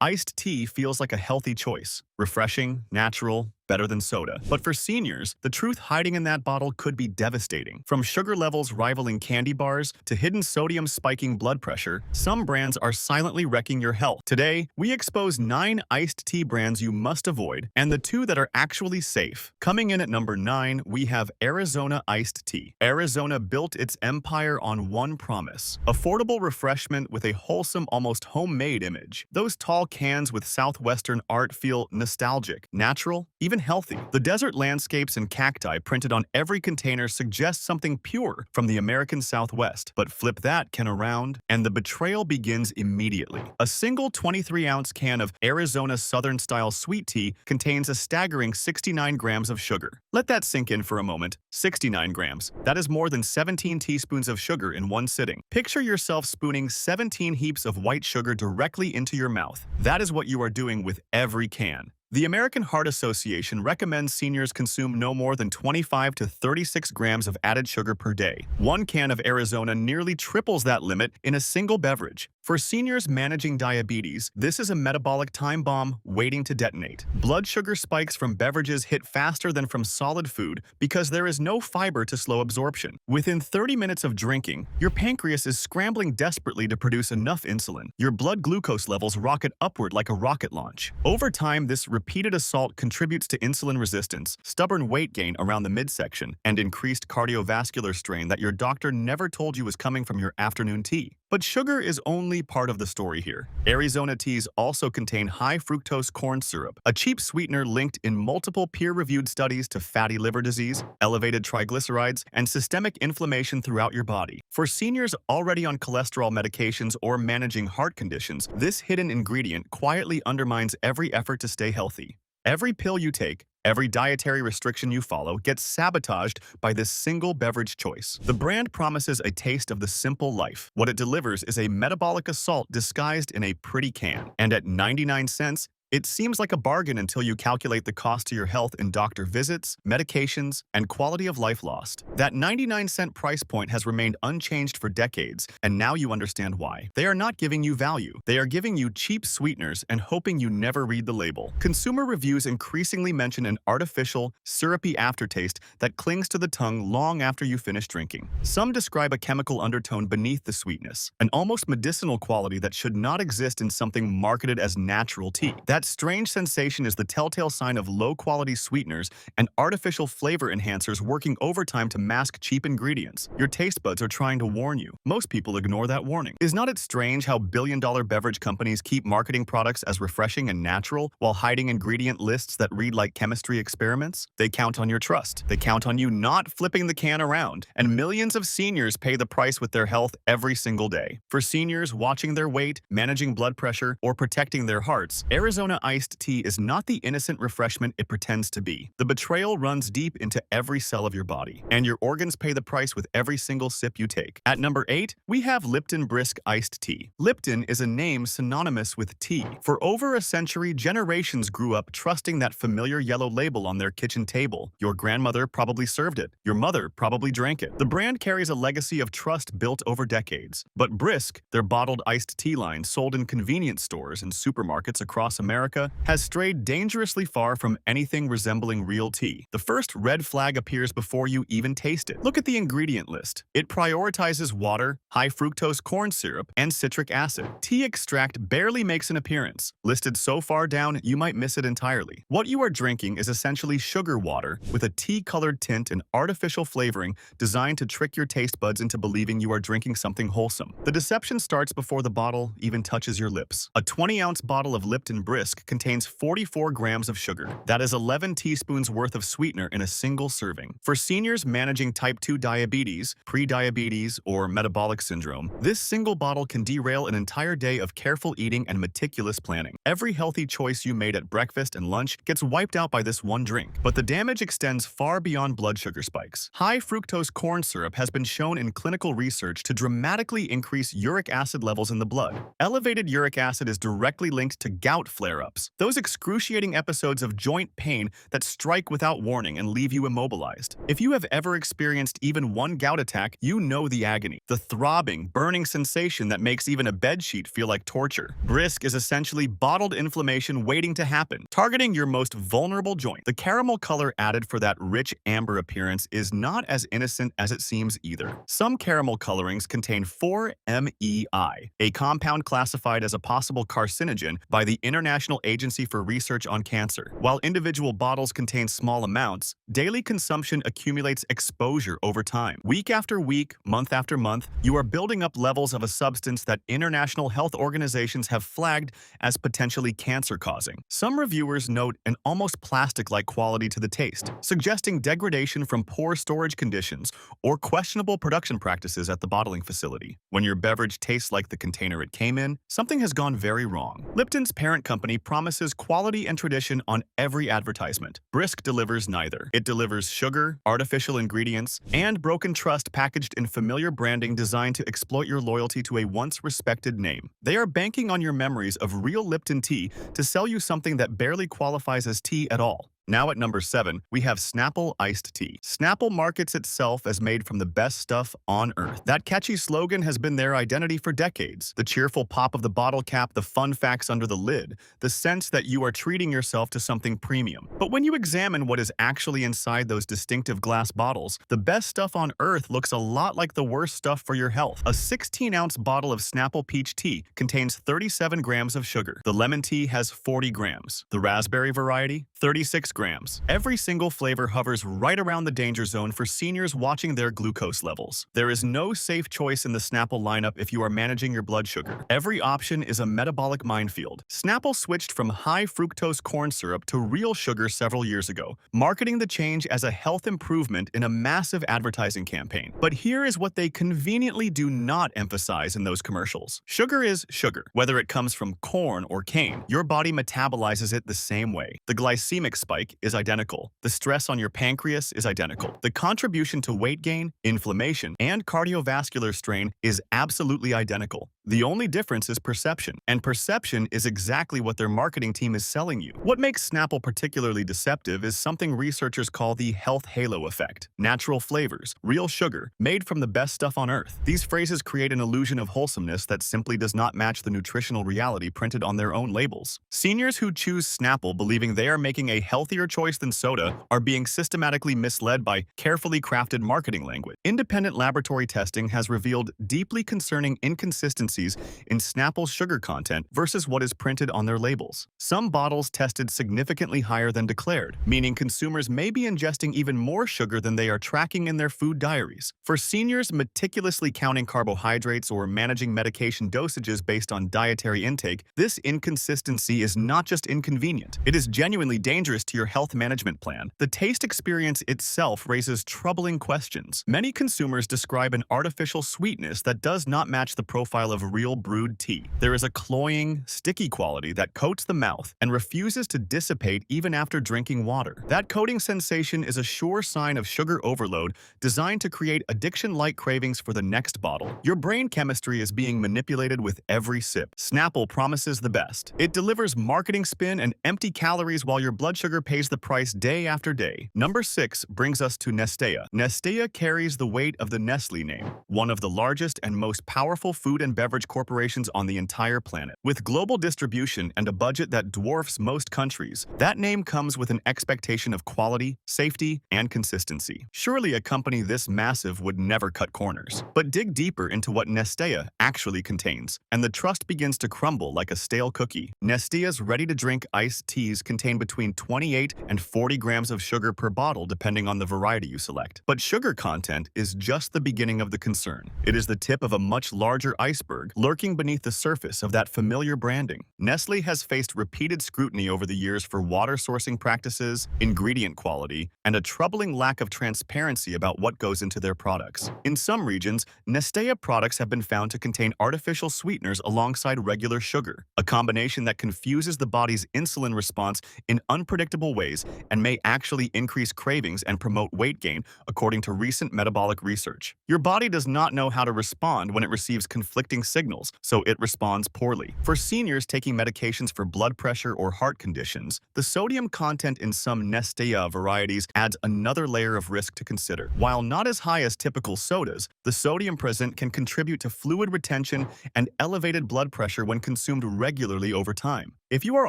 Iced tea feels like a healthy choice. Refreshing, natural, better than soda. But for seniors, the truth hiding in that bottle could be devastating. From sugar levels rivaling candy bars to hidden sodium spiking blood pressure, some brands are silently wrecking your health. Today, we expose 9 iced tea brands you must avoid and the 2 that are actually safe. Coming in at number 9, we have Arizona Iced Tea. Arizona built its empire on one promise: affordable refreshment with a wholesome, almost homemade image. Those tall cans with southwestern art feel nostalgic, natural, even healthy. The desert landscapes and cacti printed on every container suggest something pure from the American Southwest. But flip that can around, and the betrayal begins immediately. A single 23-ounce can of Arizona Southern-style sweet tea contains a staggering 69 grams of sugar. Let that sink in for a moment. 69 grams. That is more than 17 teaspoons of sugar in one sitting. Picture yourself spooning 17 heaps of white sugar directly into your mouth. That is what you are doing with every can. The American Heart Association recommends seniors consume no more than 25 to 36 grams of added sugar per day. One can of Arizona nearly triples that limit in a single beverage. For seniors managing diabetes, this is a metabolic time bomb waiting to detonate. Blood sugar spikes from beverages hit faster than from solid food because there is no fiber to slow absorption. Within 30 minutes of drinking, your pancreas is scrambling desperately to produce enough insulin. Your blood glucose levels rocket upward like a rocket launch. Over time, this repeated assault contributes to insulin resistance, stubborn weight gain around the midsection, and increased cardiovascular strain that your doctor never told you was coming from your afternoon tea. But sugar is only part of the story here. Arizona teas also contain high fructose corn syrup, a cheap sweetener linked in multiple peer-reviewed studies to fatty liver disease, elevated triglycerides, and systemic inflammation throughout your body. For seniors already on cholesterol medications or managing heart conditions, this hidden ingredient quietly undermines every effort to stay healthy. Every pill you take, every dietary restriction you follow gets sabotaged by this single beverage choice. The brand promises a taste of the simple life. What it delivers is a metabolic assault disguised in a pretty can. And at 99 cents, it seems like a bargain until you calculate the cost to your health in doctor visits, medications, and quality of life lost. That 99-cent price point has remained unchanged for decades, and now you understand why. They are not giving you value. They are giving you cheap sweeteners and hoping you never read the label. Consumer reviews increasingly mention an artificial, syrupy aftertaste that clings to the tongue long after you finish drinking. Some describe a chemical undertone beneath the sweetness, an almost medicinal quality that should not exist in something marketed as natural tea. That strange sensation is the telltale sign of low-quality sweeteners and artificial flavor enhancers working overtime to mask cheap ingredients. Your taste buds are trying to warn you. Most people ignore that warning. Is not it strange how billion-dollar beverage companies keep marketing products as refreshing and natural while hiding ingredient lists that read like chemistry experiments? They count on your trust. They count on you not flipping the can around. And millions of seniors pay the price with their health every single day. For seniors watching their weight, managing blood pressure, or protecting their hearts, Arizona iced tea is not the innocent refreshment it pretends to be. The betrayal runs deep into every cell of your body, and your organs pay the price with every single sip you take. At number 8, we have Lipton Brisk Iced Tea. Lipton is a name synonymous with tea. For over a century, generations grew up trusting that familiar yellow label on their kitchen table. Your grandmother probably served it. Your mother probably drank it. The brand carries a legacy of trust built over decades. But Brisk, their bottled iced tea line sold in convenience stores and supermarkets across America, has strayed dangerously far from anything resembling real tea. The first red flag appears before you even taste it. Look at the ingredient list. It prioritizes water, high fructose corn syrup, and citric acid. Tea extract barely makes an appearance. Listed so far down, you might miss it entirely. What you are drinking is essentially sugar water with a tea-colored tint and artificial flavoring designed to trick your taste buds into believing you are drinking something wholesome. The deception starts before the bottle even touches your lips. A 20-ounce bottle of Lipton Brisk contains 44 grams of sugar. That is 11 teaspoons worth of sweetener in a single serving. For seniors managing type 2 diabetes, pre-diabetes, or metabolic syndrome, this single bottle can derail an entire day of careful eating and meticulous planning. Every healthy choice you made at breakfast and lunch gets wiped out by this one drink. But the damage extends far beyond blood sugar spikes. High fructose corn syrup has been shown in clinical research to dramatically increase uric acid levels in the blood. Elevated uric acid is directly linked to gout flare flare-ups. Those excruciating episodes of joint pain that strike without warning and leave you immobilized. If you have ever experienced even one gout attack, you know the agony. The throbbing, burning sensation that makes even a bedsheet feel like torture. Brisk is essentially bottled inflammation waiting to happen, targeting your most vulnerable joint. The caramel color added for that rich amber appearance is not as innocent as it seems either. Some caramel colorings contain 4-MeI, a compound classified as a possible carcinogen by the International Agency for Research on Cancer. While individual bottles contain small amounts, daily consumption accumulates exposure over time. Week after week, month after month, you are building up levels of a substance that international health organizations have flagged as potentially cancer-causing. Some reviewers note an almost plastic-like quality to the taste, suggesting degradation from poor storage conditions or questionable production practices at the bottling facility. When your beverage tastes like the container it came in, something has gone very wrong. Lipton's parent company promises quality and tradition on every advertisement. Brisk delivers neither. It delivers sugar, artificial ingredients, and broken trust packaged in familiar branding designed to exploit your loyalty to a once-respected name. They are banking on your memories of real Lipton tea to sell you something that barely qualifies as tea at all. Now at number 7, we have Snapple Iced Tea. Snapple markets itself as made from the best stuff on earth. That catchy slogan has been their identity for decades. The cheerful pop of the bottle cap, the fun facts under the lid, the sense that you are treating yourself to something premium. But when you examine what is actually inside those distinctive glass bottles, the best stuff on earth looks a lot like the worst stuff for your health. A 16-ounce bottle of Snapple Peach Tea contains 37 grams of sugar. The lemon tea has 40 grams. The raspberry variety, 36 grams. Every single flavor hovers right around the danger zone for seniors watching their glucose levels. There is no safe choice in the Snapple lineup if you are managing your blood sugar. Every option is a metabolic minefield. Snapple switched from high fructose corn syrup to real sugar several years ago, marketing the change as a health improvement in a massive advertising campaign. But here is what they conveniently do not emphasize in those commercials. Sugar is sugar. Whether it comes from corn or cane, your body metabolizes it the same way. The glycemic spike is identical. The stress on your pancreas is identical. The contribution to weight gain, inflammation, and cardiovascular strain is absolutely identical. The only difference is perception, and perception is exactly what their marketing team is selling you. What makes Snapple particularly deceptive is something researchers call the health halo effect. Natural flavors, real sugar, made from the best stuff on earth. These phrases create an illusion of wholesomeness that simply does not match the nutritional reality printed on their own labels. Seniors who choose Snapple believing they are making a healthier choice than soda are being systematically misled by carefully crafted marketing language. Independent laboratory testing has revealed deeply concerning inconsistencies in Snapple's sugar content versus what is printed on their labels. Some bottles tested significantly higher than declared, meaning consumers may be ingesting even more sugar than they are tracking in their food diaries. For seniors meticulously counting carbohydrates or managing medication dosages based on dietary intake, this inconsistency is not just inconvenient. It is genuinely dangerous to your health management plan. The taste experience itself raises troubling questions. Many consumers describe an artificial sweetness that does not match the profile of real brewed tea. There is a cloying, sticky quality that coats the mouth and refuses to dissipate even after drinking water. That coating sensation is a sure sign of sugar overload designed to create addiction-like cravings for the next bottle. Your brain chemistry is being manipulated with every sip. Snapple promises the best. It delivers marketing spin and empty calories while your blood sugar pays the price day after day. Number 6 brings us to Nestea. Nestea carries the weight of the Nestlé name, one of the largest and most powerful food and beverage corporations on the entire planet. With global distribution and a budget that dwarfs most countries, that name comes with an expectation of quality, safety, and consistency. Surely a company this massive would never cut corners. But dig deeper into what Nestea actually contains, and the trust begins to crumble like a stale cookie. Nestea's ready-to-drink iced teas contain between 28 and 40 grams of sugar per bottle depending on the variety you select. But sugar content is just the beginning of the concern. It is the tip of a much larger iceberg lurking beneath the surface of that familiar branding. Nestlé has faced repeated scrutiny over the years for water sourcing practices, ingredient quality, and a troubling lack of transparency about what goes into their products. In some regions, Nestea products have been found to contain artificial sweeteners alongside regular sugar, a combination that confuses the body's insulin response in unpredictable harmful ways and may actually increase cravings and promote weight gain, according to recent metabolic research. Your body does not know how to respond when it receives conflicting signals, so it responds poorly. For seniors taking medications for blood pressure or heart conditions, the sodium content in some Nestea varieties adds another layer of risk to consider. While not as high as typical sodas, the sodium present can contribute to fluid retention and elevated blood pressure when consumed regularly over time. If you are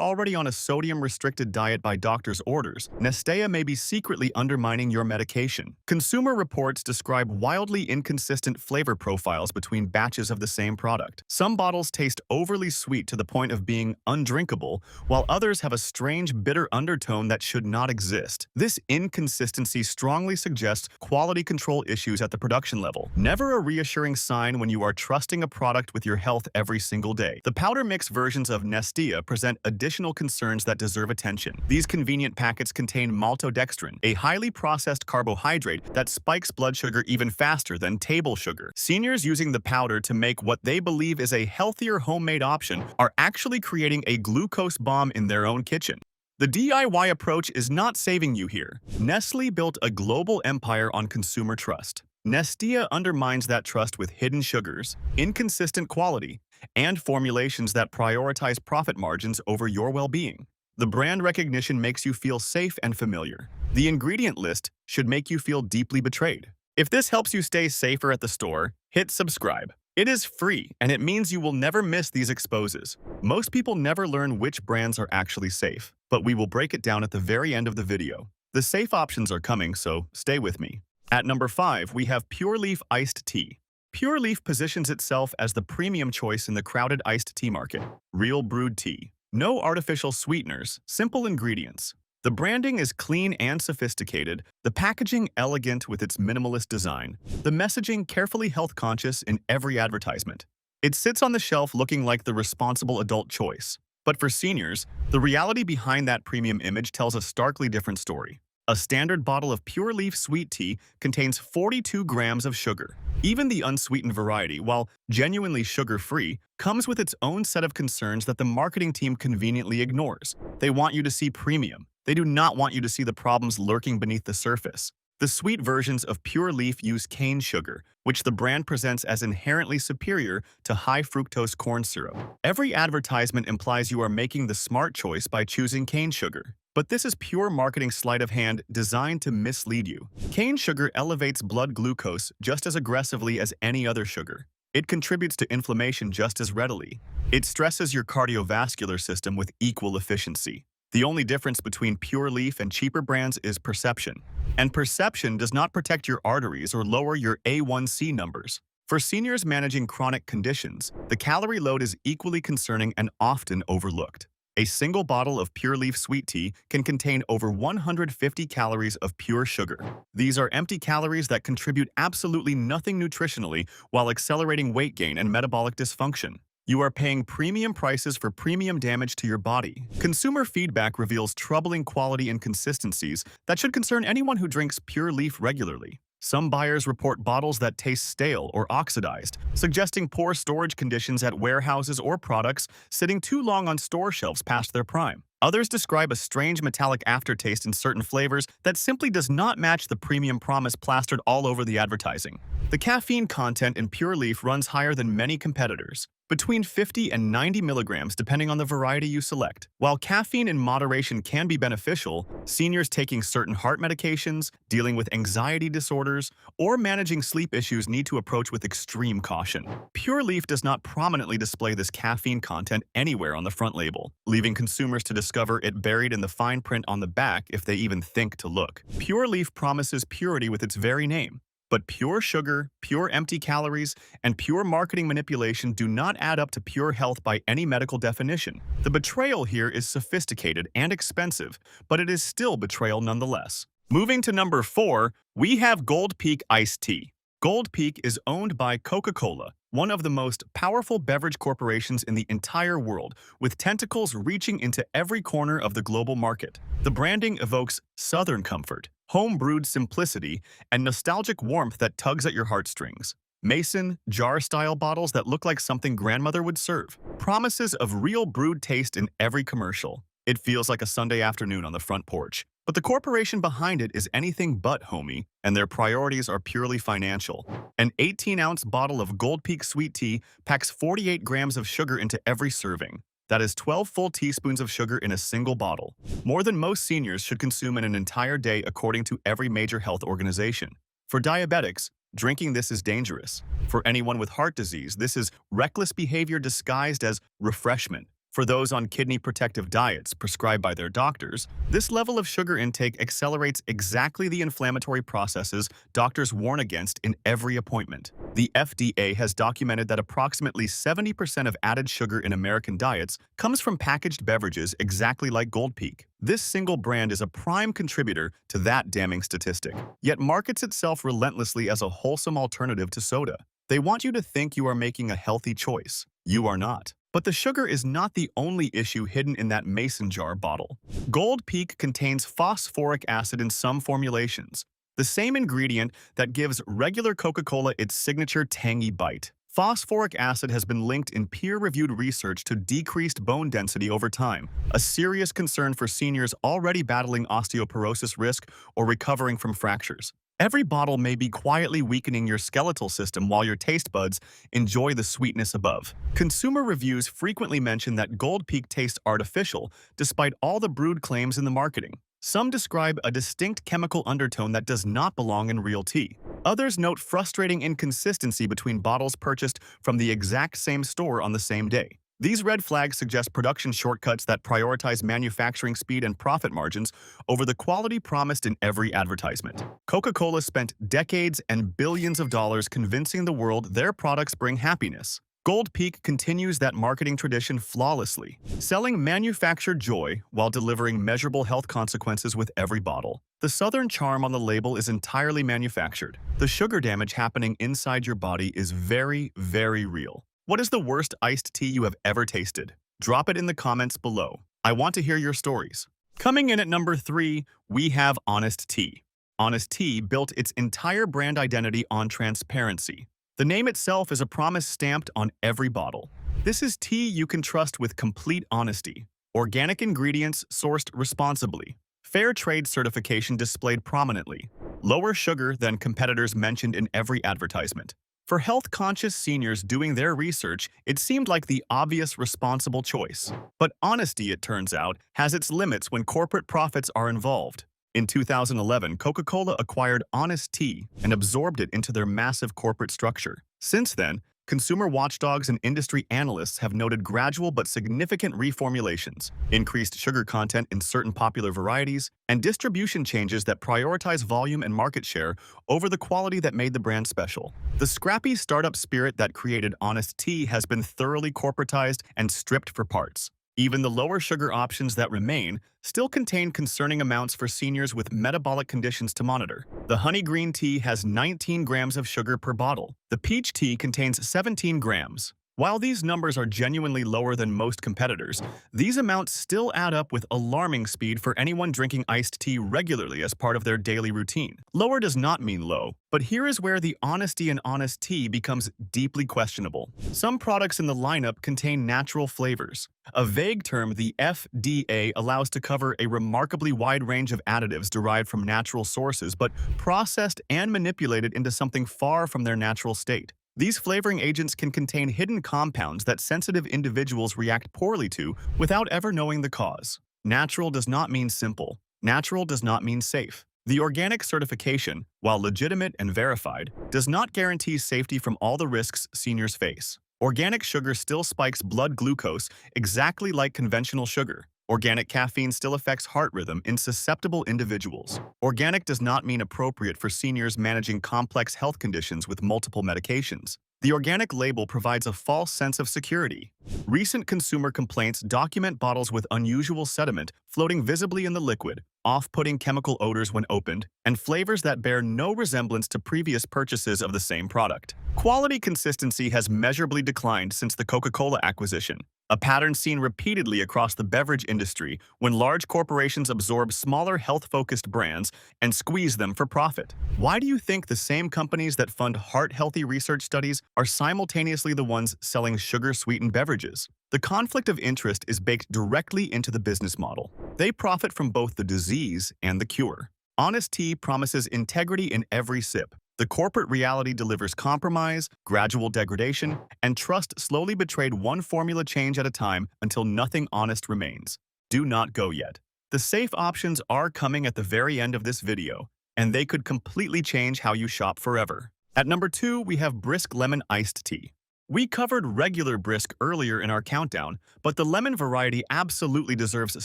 already on a sodium-restricted diet by doctor's orders, Nestea may be secretly undermining your medication. Consumer reports describe wildly inconsistent flavor profiles between batches of the same product. Some bottles taste overly sweet to the point of being undrinkable, while others have a strange bitter undertone that should not exist. This inconsistency strongly suggests quality control issues at the production level. Never a reassuring sign when you are trusting a product with your health every single day. The powder mix versions of Nestea present additional concerns that deserve attention. These convenient packets contain maltodextrin, a highly processed carbohydrate that spikes blood sugar even faster than table sugar. Seniors using the powder to make what they believe is a healthier homemade option are actually creating a glucose bomb in their own kitchen. The DIY approach is not saving you here. Nestle built a global empire on consumer trust. Nestea undermines that trust with hidden sugars, inconsistent quality, and formulations that prioritize profit margins over your well-being. The brand recognition makes you feel safe and familiar. The ingredient list should make you feel deeply betrayed. If this helps you stay safer at the store, hit subscribe. It is free, and it means you will never miss these exposes. Most people never learn which brands are actually safe, but we will break it down at the very end of the video. The safe options are coming, so stay with me. At number 5, we have Pure Leaf Iced Tea. Pure Leaf positions itself as the premium choice in the crowded iced tea market. Real brewed tea. No artificial sweeteners, simple ingredients. The branding is clean and sophisticated, the packaging elegant with its minimalist design, the messaging carefully health-conscious in every advertisement. It sits on the shelf looking like the responsible adult choice. But for seniors, the reality behind that premium image tells a starkly different story. A standard bottle of Pure Leaf sweet tea contains 42 grams of sugar. Even the unsweetened variety, while genuinely sugar-free, comes with its own set of concerns that the marketing team conveniently ignores. They want you to see premium. They do not want you to see the problems lurking beneath the surface. The sweet versions of Pure Leaf use cane sugar, which the brand presents as inherently superior to high-fructose corn syrup. Every advertisement implies you are making the smart choice by choosing cane sugar. But this is pure marketing sleight of hand designed to mislead you. Cane sugar elevates blood glucose just as aggressively as any other sugar. It contributes to inflammation just as readily. It stresses your cardiovascular system with equal efficiency. The only difference between Pure Leaf and cheaper brands is perception. And perception does not protect your arteries or lower your A1C numbers. For seniors managing chronic conditions, the calorie load is equally concerning and often overlooked. A single bottle of Pure Leaf sweet tea can contain over 150 calories of pure sugar. These are empty calories that contribute absolutely nothing nutritionally while accelerating weight gain and metabolic dysfunction. You are paying premium prices for premium damage to your body. Consumer feedback reveals troubling quality inconsistencies that should concern anyone who drinks Pure Leaf regularly. Some buyers report bottles that taste stale or oxidized, suggesting poor storage conditions at warehouses or products sitting too long on store shelves past their prime. Others describe a strange metallic aftertaste in certain flavors that simply does not match the premium promise plastered all over the advertising. The caffeine content in Pure Leaf runs higher than many competitors, between 50 and 90 milligrams depending on the variety you select. While caffeine in moderation can be beneficial, seniors taking certain heart medications, dealing with anxiety disorders, or managing sleep issues need to approach with extreme caution. Pure Leaf does not prominently display this caffeine content anywhere on the front label, leaving consumers to discover it buried in the fine print on the back if they even think to look. Pure Leaf promises purity with its very name. But pure sugar, pure empty calories, and pure marketing manipulation do not add up to pure health by any medical definition. The betrayal here is sophisticated and expensive, but it is still betrayal nonetheless. Moving to number 4, we have Gold Peak Iced Tea. Gold Peak is owned by Coca-Cola, one of the most powerful beverage corporations in the entire world, with tentacles reaching into every corner of the global market. The branding evokes Southern comfort, home-brewed simplicity, and nostalgic warmth that tugs at your heartstrings. Mason, jar-style bottles that look like something grandmother would serve. Promises of real brewed taste in every commercial. It feels like a Sunday afternoon on the front porch. But the corporation behind it is anything but homey, and their priorities are purely financial. An 18-ounce bottle of Gold Peak sweet tea packs 48 grams of sugar into every serving. That is 12 full teaspoons of sugar in a single bottle, more than most seniors should consume in an entire day according to every major health organization. For diabetics, drinking this is dangerous. For anyone with heart disease, this is reckless behavior disguised as refreshment. For those on kidney protective diets prescribed by their doctors, this level of sugar intake accelerates exactly the inflammatory processes doctors warn against in every appointment. The FDA has documented that approximately 70% of added sugar in American diets comes from packaged beverages exactly like Gold Peak. This single brand is a prime contributor to that damning statistic, yet markets itself relentlessly as a wholesome alternative to soda. They want you to think you are making a healthy choice. You are not. But the sugar is not the only issue hidden in that mason jar bottle. Gold Peak contains phosphoric acid in some formulations, the same ingredient that gives regular Coca-Cola its signature tangy bite. Phosphoric acid has been linked in peer-reviewed research to decreased bone density over time, a serious concern for seniors already battling osteoporosis risk or recovering from fractures. Every bottle may be quietly weakening your skeletal system while your taste buds enjoy the sweetness above. Consumer reviews frequently mention that Gold Peak tastes artificial, despite all the brewed claims in the marketing. Some describe a distinct chemical undertone that does not belong in real tea. Others note frustrating inconsistency between bottles purchased from the exact same store on the same day. These red flags suggest production shortcuts that prioritize manufacturing speed and profit margins over the quality promised in every advertisement. Coca-Cola spent decades and billions of dollars convincing the world their products bring happiness. Gold Peak continues that marketing tradition flawlessly, selling manufactured joy while delivering measurable health consequences with every bottle. The Southern charm on the label is entirely manufactured. The sugar damage happening inside your body is very, very real. What is the worst iced tea you have ever tasted? Drop it in the comments below. I want to hear your stories. Coming in at number 3, we have Honest Tea. Honest Tea built its entire brand identity on transparency. The name itself is a promise stamped on every bottle. This is tea you can trust with complete honesty. Organic ingredients sourced responsibly. Fair trade certification displayed prominently. Lower sugar than competitors mentioned in every advertisement. For health-conscious seniors doing their research, it seemed like the obvious responsible choice. But honesty, it turns out, has its limits when corporate profits are involved. In 2011, Coca-Cola acquired Honest Tea and absorbed it into their massive corporate structure. Since then, consumer watchdogs and industry analysts have noted gradual but significant reformulations, increased sugar content in certain popular varieties, and distribution changes that prioritize volume and market share over the quality that made the brand special. The scrappy startup spirit that created Honest Tea has been thoroughly corporatized and stripped for parts. Even the lower sugar options that remain still contain concerning amounts for seniors with metabolic conditions to monitor. The honey green tea has 19 grams of sugar per bottle. The peach tea contains 17 grams. While these numbers are genuinely lower than most competitors, these amounts still add up with alarming speed for anyone drinking iced tea regularly as part of their daily routine. Lower does not mean low, but here is where the honesty in Honest Tea becomes deeply questionable. Some products in the lineup contain natural flavors. A vague term the FDA allows to cover a remarkably wide range of additives derived from natural sources but processed and manipulated into something far from their natural state. These flavoring agents can contain hidden compounds that sensitive individuals react poorly to without ever knowing the cause. Natural does not mean simple. Natural does not mean safe. The organic certification, while legitimate and verified, does not guarantee safety from all the risks seniors face. Organic sugar still spikes blood glucose exactly like conventional sugar. Organic caffeine still affects heart rhythm in susceptible individuals. Organic does not mean appropriate for seniors managing complex health conditions with multiple medications. The organic label provides a false sense of security. Recent consumer complaints document bottles with unusual sediment floating visibly in the liquid, off-putting chemical odors when opened, and flavors that bear no resemblance to previous purchases of the same product. Quality consistency has measurably declined since the Coca-Cola acquisition, a pattern seen repeatedly across the beverage industry when large corporations absorb smaller health-focused brands and squeeze them for profit. Why do you think the same companies that fund heart-healthy research studies are simultaneously the ones selling sugar-sweetened beverages? The conflict of interest is baked directly into the business model. They profit from both the disease and the cure. Honest Tea promises integrity in every sip. The corporate reality delivers compromise, gradual degradation, and trust slowly betrayed one formula change at a time until nothing honest remains. Do not go yet. The safe options are coming at the very end of this video, and they could completely change how you shop forever. At number 2, we have Brisk Lemon Iced Tea. We covered regular Brisk earlier in our countdown, but the lemon variety absolutely deserves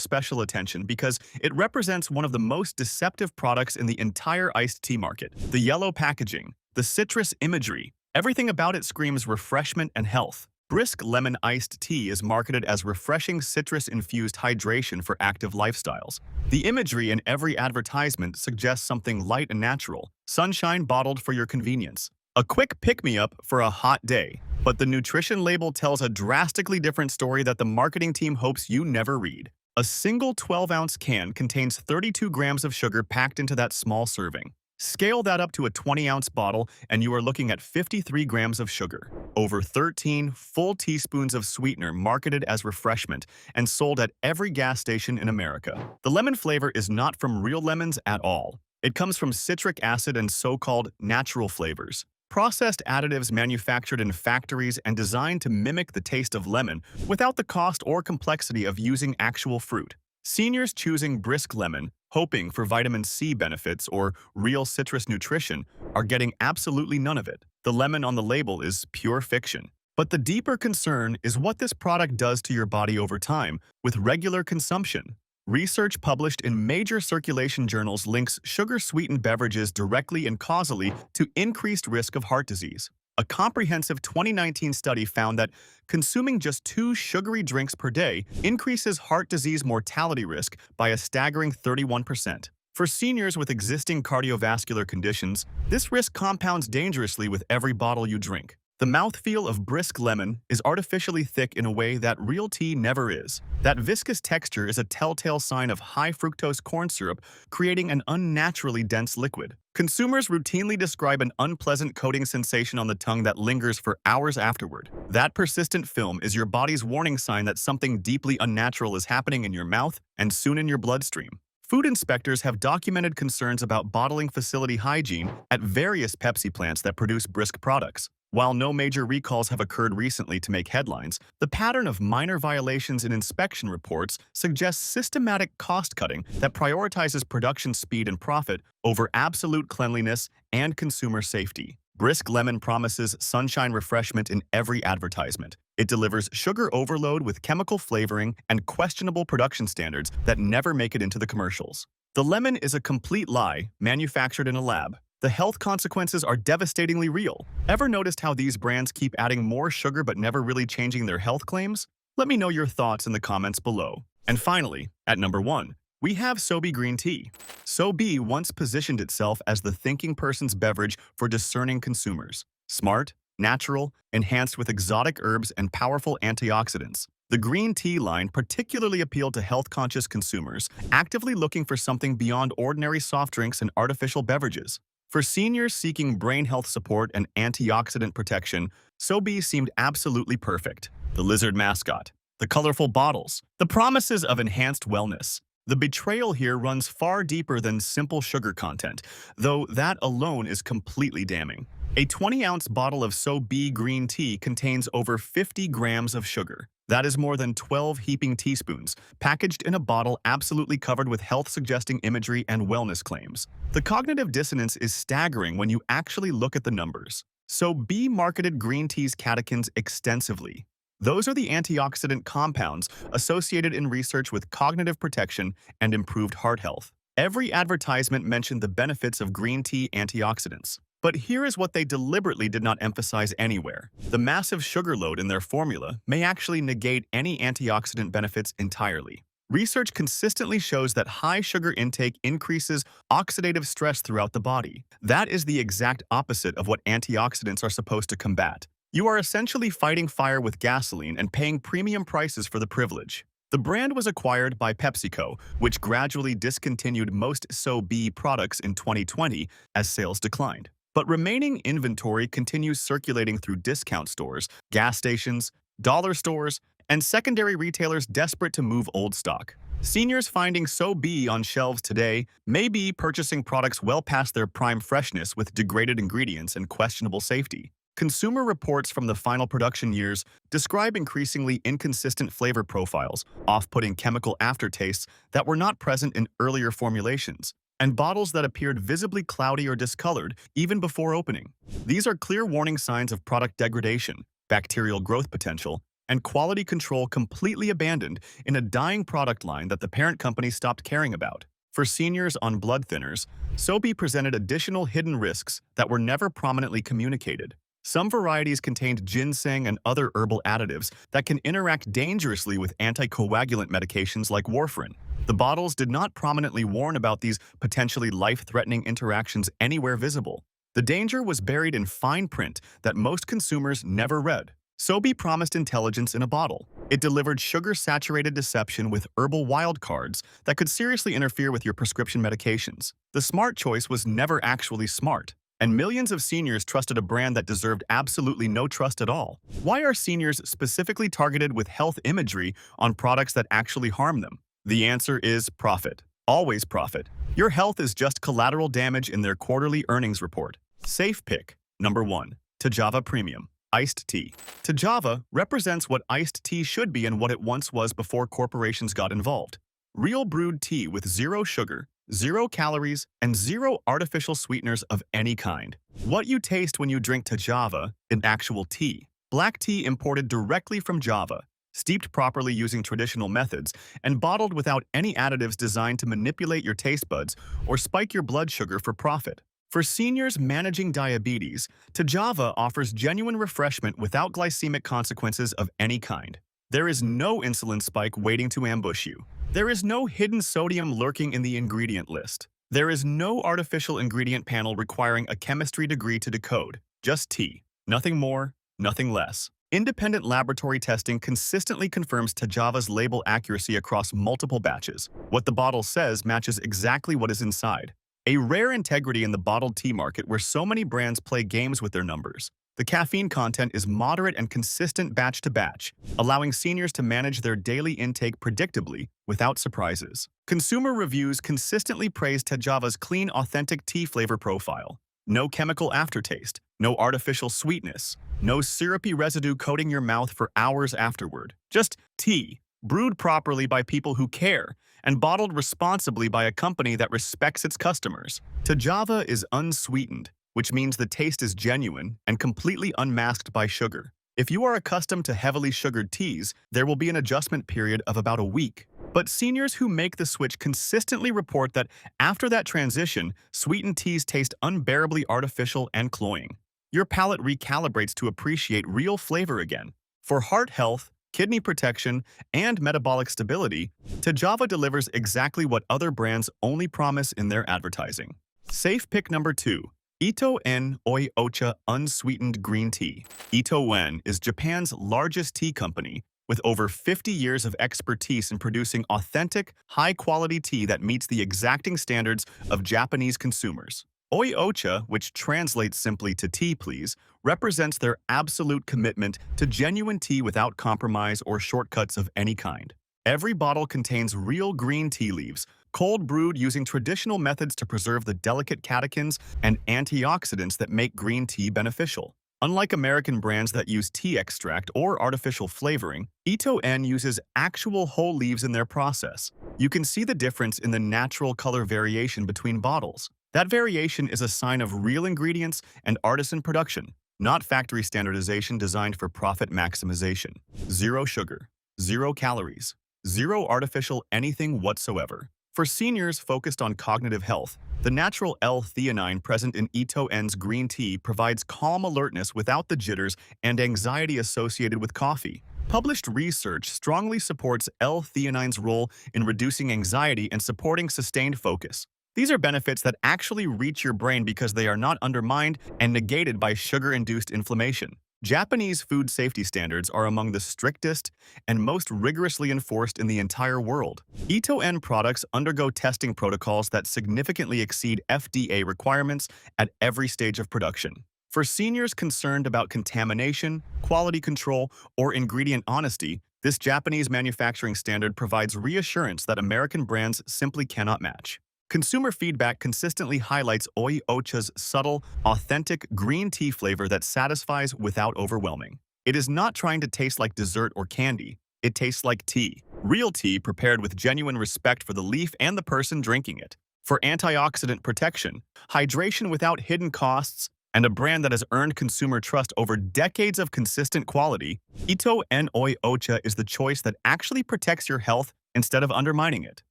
special attention because it represents one of the most deceptive products in the entire iced tea market. The yellow packaging, the citrus imagery, everything about it screams refreshment and health. Brisk Lemon Iced Tea is marketed as refreshing citrus-infused hydration for active lifestyles. The imagery in every advertisement suggests something light and natural, sunshine bottled for your convenience. A quick pick-me-up for a hot day. But the nutrition label tells a drastically different story that the marketing team hopes you never read. A single 12-ounce can contains 32 grams of sugar packed into that small serving. Scale that up to a 20-ounce bottle and you are looking at 53 grams of sugar. Over 13 full teaspoons of sweetener marketed as refreshment and sold at every gas station in America. The lemon flavor is not from real lemons at all. It comes from citric acid and so-called natural flavors. Processed additives manufactured in factories and designed to mimic the taste of lemon without the cost or complexity of using actual fruit. Seniors choosing Brisk Lemon, hoping for vitamin C benefits or real citrus nutrition, are getting absolutely none of it. The lemon on the label is pure fiction. But the deeper concern is what this product does to your body over time with regular consumption. Research published in major circulation journals links sugar-sweetened beverages directly and causally to increased risk of heart disease. A comprehensive 2019 study found that consuming just 2 sugary drinks per day increases heart disease mortality risk by a staggering 31%. For seniors with existing cardiovascular conditions, this risk compounds dangerously with every bottle you drink. The mouthfeel of Brisk Lemon is artificially thick in a way that real tea never is. That viscous texture is a telltale sign of high fructose corn syrup creating an unnaturally dense liquid. Consumers routinely describe an unpleasant coating sensation on the tongue that lingers for hours afterward. That persistent film is your body's warning sign that something deeply unnatural is happening in your mouth and soon in your bloodstream. Food inspectors have documented concerns about bottling facility hygiene at various Pepsi plants that produce Brisk products. While no major recalls have occurred recently to make headlines, the pattern of minor violations in inspection reports suggests systematic cost-cutting that prioritizes production speed and profit over absolute cleanliness and consumer safety. Brisk Lemon promises sunshine refreshment in every advertisement. It delivers sugar overload with chemical flavoring and questionable production standards that never make it into the commercials. The lemon is a complete lie, manufactured in a lab. The health consequences are devastatingly real. Ever noticed how these brands keep adding more sugar but never really changing their health claims? Let me know your thoughts in the comments below. And finally, at number 1, we have SoBe Green Tea. SoBe once positioned itself as the thinking person's beverage for discerning consumers. Smart, natural, enhanced with exotic herbs and powerful antioxidants. The green tea line particularly appealed to health-conscious consumers, actively looking for something beyond ordinary soft drinks and artificial beverages. For seniors seeking brain health support and antioxidant protection, SoBe seemed absolutely perfect. The lizard mascot, the colorful bottles, the promises of enhanced wellness. The betrayal here runs far deeper than simple sugar content, though that alone is completely damning. A 20-ounce bottle of SoBe Green Tea contains over 50 grams of sugar. That is more than 12 heaping teaspoons, packaged in a bottle absolutely covered with health-suggesting imagery and wellness claims. The cognitive dissonance is staggering when you actually look at the numbers. SoBe marketed green tea's catechins extensively. Those are the antioxidant compounds associated in research with cognitive protection and improved heart health. Every advertisement mentioned the benefits of green tea antioxidants. But here is what they deliberately did not emphasize anywhere. The massive sugar load in their formula may actually negate any antioxidant benefits entirely. Research consistently shows that high sugar intake increases oxidative stress throughout the body. That is the exact opposite of what antioxidants are supposed to combat. You are essentially fighting fire with gasoline and paying premium prices for the privilege. The brand was acquired by PepsiCo, which gradually discontinued most SoBe products in 2020 as sales declined. But remaining inventory continues circulating through discount stores, gas stations, dollar stores, and secondary retailers desperate to move old stock. Seniors finding SoBe on shelves today may be purchasing products well past their prime freshness with degraded ingredients and questionable safety. Consumer reports from the final production years describe increasingly inconsistent flavor profiles, off-putting chemical aftertastes that were not present in earlier formulations, and bottles that appeared visibly cloudy or discolored even before opening. These are clear warning signs of product degradation, bacterial growth potential, and quality control completely abandoned in a dying product line that the parent company stopped caring about. For seniors on blood thinners, SoBe presented additional hidden risks that were never prominently communicated. Some varieties contained ginseng and other herbal additives that can interact dangerously with anticoagulant medications like warfarin. The bottles did not prominently warn about these potentially life-threatening interactions anywhere visible. The danger was buried in fine print that most consumers never read. SoBe promised intelligence in a bottle. It delivered sugar-saturated deception with herbal wildcards that could seriously interfere with your prescription medications. The smart choice was never actually smart, and millions of seniors trusted a brand that deserved absolutely no trust at all. Why are seniors specifically targeted with health imagery on products that actually harm them? The answer is profit. Always profit. Your health is just collateral damage in their quarterly earnings report. Safe pick. Number 1. Tejava Premium. Iced tea. Tejava represents what iced tea should be and what it once was before corporations got involved. Real brewed tea with zero sugar, 0 calories, and 0 artificial sweeteners of any kind. What you taste when you drink Tejava in actual tea. Black tea imported directly from Java, steeped properly using traditional methods, and bottled without any additives designed to manipulate your taste buds or spike your blood sugar for profit. For seniors managing diabetes, Tejava offers genuine refreshment without glycemic consequences of any kind. There is no insulin spike waiting to ambush you. There is no hidden sodium lurking in the ingredient list. There is no artificial ingredient panel requiring a chemistry degree to decode. Just tea. Nothing more, nothing less. Independent laboratory testing consistently confirms Tejava's label accuracy across multiple batches. What the bottle says matches exactly what is inside. A rare integrity in the bottled tea market where so many brands play games with their numbers. The caffeine content is moderate and consistent batch to batch, allowing seniors to manage their daily intake predictably without surprises. Consumer reviews consistently praise Tejava's clean, authentic tea flavor profile. No chemical aftertaste, no artificial sweetness, no syrupy residue coating your mouth for hours afterward. Just tea, brewed properly by people who care, and bottled responsibly by a company that respects its customers. Tejava is unsweetened, which means the taste is genuine and completely unmasked by sugar. If you are accustomed to heavily sugared teas, there will be an adjustment period of about a week. But seniors who make the switch consistently report that after that transition, sweetened teas taste unbearably artificial and cloying. Your palate recalibrates to appreciate real flavor again. For heart health, kidney protection, and metabolic stability, Tejava delivers exactly what other brands only promise in their advertising. Safe pick number 2. Ito-en Oi Ocha Unsweetened Green Tea. Ito-en is Japan's largest tea company, with over 50 years of expertise in producing authentic, high-quality tea that meets the exacting standards of Japanese consumers. Oi Ocha, which translates simply to tea please, represents their absolute commitment to genuine tea without compromise or shortcuts of any kind. Every bottle contains real green tea leaves, cold brewed using traditional methods to preserve the delicate catechins and antioxidants that make green tea beneficial. Unlike American brands that use tea extract or artificial flavoring, Ito-en uses actual whole leaves in their process. You can see the difference in the natural color variation between bottles. That variation is a sign of real ingredients and artisan production, not factory standardization designed for profit maximization. 0 sugar, 0 calories, 0 artificial anything whatsoever. For seniors focused on cognitive health, the natural L-theanine present in Ito-en's green tea provides calm alertness without the jitters and anxiety associated with coffee. Published research strongly supports L-theanine's role in reducing anxiety and supporting sustained focus. These are benefits that actually reach your brain because they are not undermined and negated by sugar-induced inflammation. Japanese food safety standards are among the strictest and most rigorously enforced in the entire world. Ito-en products undergo testing protocols that significantly exceed FDA requirements at every stage of production. For seniors concerned about contamination, quality control, or ingredient honesty, this Japanese manufacturing standard provides reassurance that American brands simply cannot match. Consumer feedback consistently highlights Oi Ocha's subtle, authentic green tea flavor that satisfies without overwhelming. It is not trying to taste like dessert or candy. It tastes like tea. Real tea prepared with genuine respect for the leaf and the person drinking it. For antioxidant protection, hydration without hidden costs, and a brand that has earned consumer trust over decades of consistent quality, Ito and Oi Ocha is the choice that actually protects your health instead of undermining it.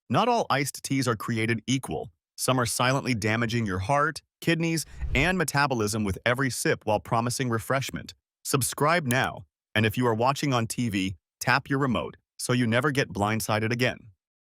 Not all iced teas are created equal. Some are silently damaging your heart, kidneys, and metabolism with every sip while promising refreshment. Subscribe now, and if you are watching on TV, tap your remote so you never get blindsided again.